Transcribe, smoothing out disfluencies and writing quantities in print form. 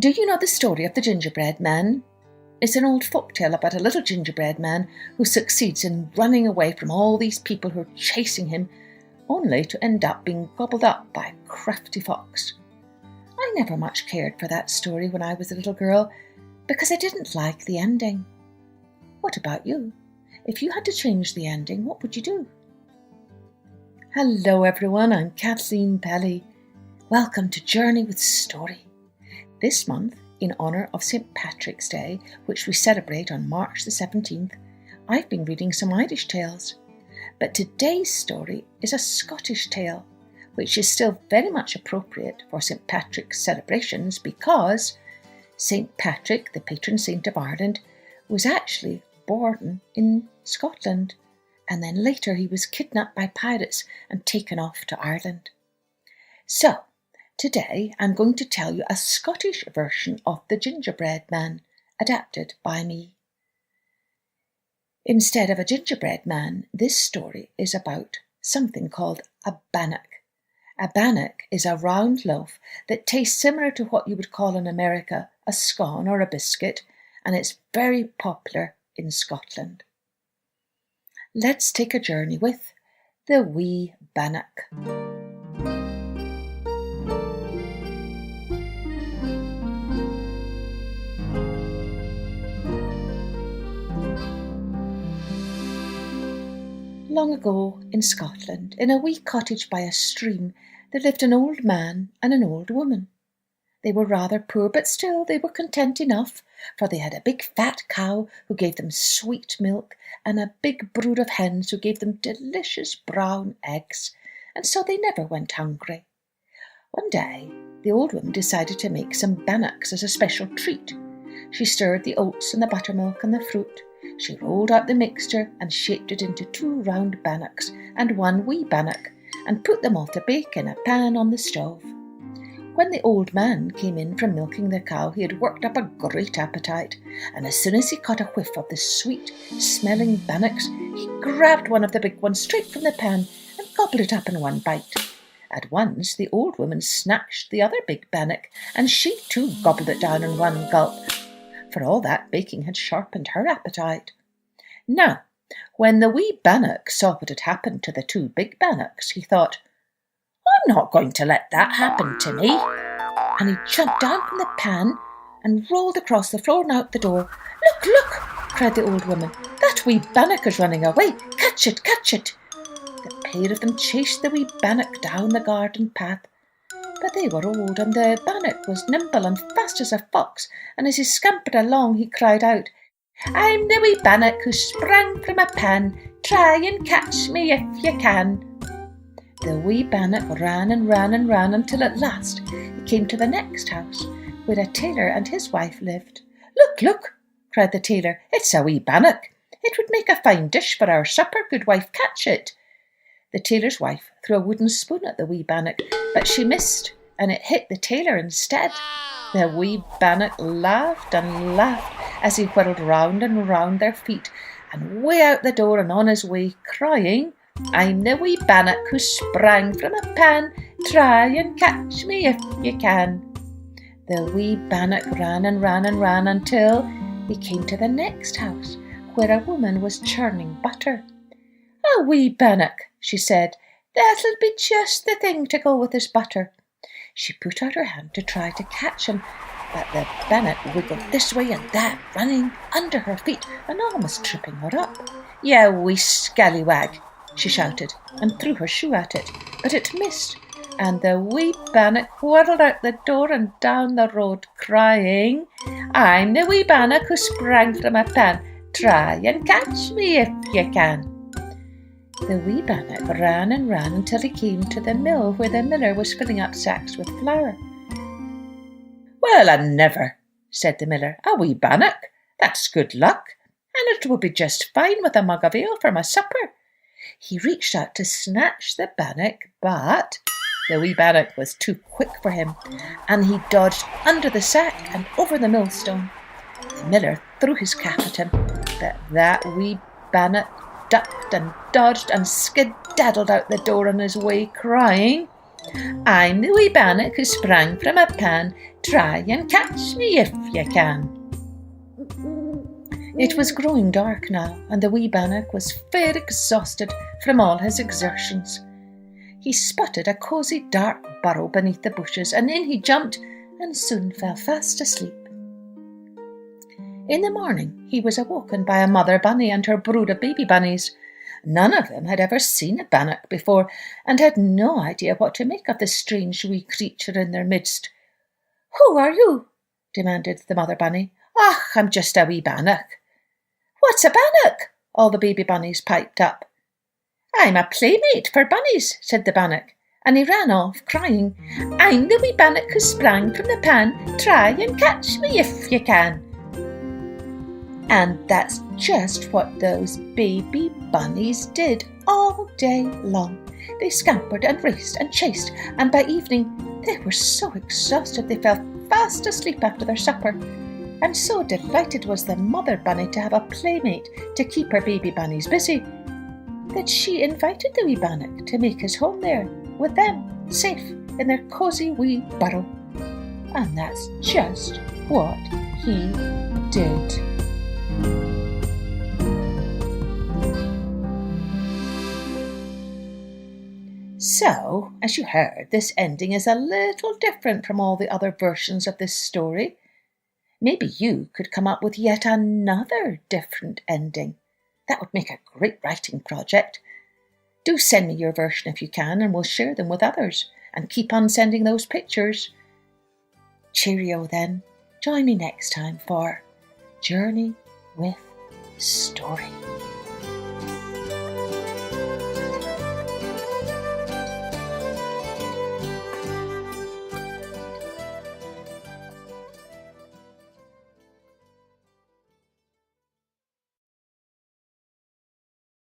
Do you know the story of the gingerbread man? It's an old folktale about a little gingerbread man who succeeds in running away from all these people who are chasing him, only to end up being gobbled up by a crafty fox. I never much cared for that story when I was a little girl, because I didn't like the ending. What about you? If you had to change the ending, what would you do? Hello everyone, I'm Kathleen Pelly. Welcome to Journey with Story. This month, in honour of St. Patrick's Day, which we celebrate on March the 17th, I've been reading some Irish tales. But today's story is a Scottish tale, which is still very much appropriate for St. Patrick's celebrations because St. Patrick, the patron saint of Ireland, was actually born in Scotland, and then later he was kidnapped by pirates and taken off to Ireland. So, today I'm going to tell you a Scottish version of The Gingerbread Man, adapted by me. Instead of a gingerbread man, this story is about something called a bannock. A bannock is a round loaf that tastes similar to what you would call in America a scone or a biscuit, and it's very popular in Scotland. Let's take a journey with the wee bannock. Long ago in Scotland, in a wee cottage by a stream, there lived an old man and an old woman. They were rather poor, but still they were content enough, for they had a big fat cow who gave them sweet milk and a big brood of hens who gave them delicious brown eggs, and so they never went hungry. One day, the old woman decided to make some bannocks as a special treat. She stirred the oats and the buttermilk and the fruit. She rolled out the mixture and shaped it into 2 round bannocks and 1 wee bannock, and put them all to bake in a pan on the stove. When the old man came in from milking the cow, he had worked up a great appetite, and as soon as he caught a whiff of the sweet-smelling bannocks, he grabbed one of the big ones straight from the pan and gobbled it up in one bite. At once the old woman snatched the other big bannock, and she too gobbled it down in one gulp. For all that, baking had sharpened her appetite. Now, when the wee bannock saw what had happened to the 2 big bannocks, he thought, "I'm not going to let that happen to me." And he jumped down from the pan and rolled across the floor and out the door. "Look, look!" cried the old woman. "That wee bannock is running away. Catch it, catch it!" The pair of them chased the wee bannock down the garden path. But they were old, and the bannock was nimble and fast as a fox, and as he scampered along he cried out, "I'm the wee bannock who sprang from a pan. Try and catch me if you can." The wee bannock ran and ran and ran until at last he came to the next house, where a tailor and his wife lived. "Look, look!" cried the tailor. "It's a wee bannock. It would make a fine dish for our supper. Good wife, catch it." The tailor's wife threw a wooden spoon at the wee bannock, but she missed, and it hit the tailor instead. The wee bannock laughed and laughed as he whirled round and round their feet, and way out the door and on his way, crying, "I'm the wee bannock who sprang from a pan. Try and catch me if you can." The wee bannock ran and ran and ran until he came to the next house, where a woman was churning butter. "A wee bannock," she said, "that'll be just the thing to go with this butter." She put out her hand to try to catch him, but the bannock wiggled this way and that, running under her feet and almost tripping her up. "You wee scallywag," she shouted, and threw her shoe at it, but it missed, and the wee bannock whirled out the door and down the road, crying, "I'm the wee bannock who sprang from a pan. Try and catch me if you can." The wee bannock ran and ran until he came to the mill where the miller was filling up sacks with flour. "Well, I never," said the miller. "A wee bannock? That's good luck, and it will be just fine with a mug of ale for my supper." He reached out to snatch the bannock, but the wee bannock was too quick for him, and he dodged under the sack and over the millstone. The miller threw his cap at him, but that wee bannock ducked and dodged and skedaddled out the door on his way, crying, I'm the wee bannock who sprang from a pan. Try and catch me if you can. It was growing dark now, and the wee bannock was fair exhausted from all his exertions. He spotted a cosy dark burrow beneath the bushes, and in he jumped and soon fell fast asleep. In the morning he was awoken by a mother bunny and her brood of baby bunnies. None of them had ever seen a bannock before, and had no idea what to make of the strange wee creature in their midst. "Who are you?" demanded the mother bunny. "Och, I'm just a wee bannock." "What's a bannock?" all the baby bunnies piped up. "I'm a playmate for bunnies," said the bannock, and he ran off, crying, "I'm the wee bannock who sprang from the pan. Try and catch me if you can." And that's just what those baby bunnies did all day long. They scampered and raced and chased, and by evening they were so exhausted they fell fast asleep after their supper. And so delighted was the mother bunny to have a playmate to keep her baby bunnies busy, that she invited the wee bannock to make his home there with them, safe in their cosy wee burrow. And that's just what he did. So, as you heard, this ending is a little different from all the other versions of this story. Maybe you could come up with yet another different ending. That would make a great writing project. Do send me your version if you can, and we'll share them with others. And keep on sending those pictures. Cheerio then. Join me next time for Journey with Story.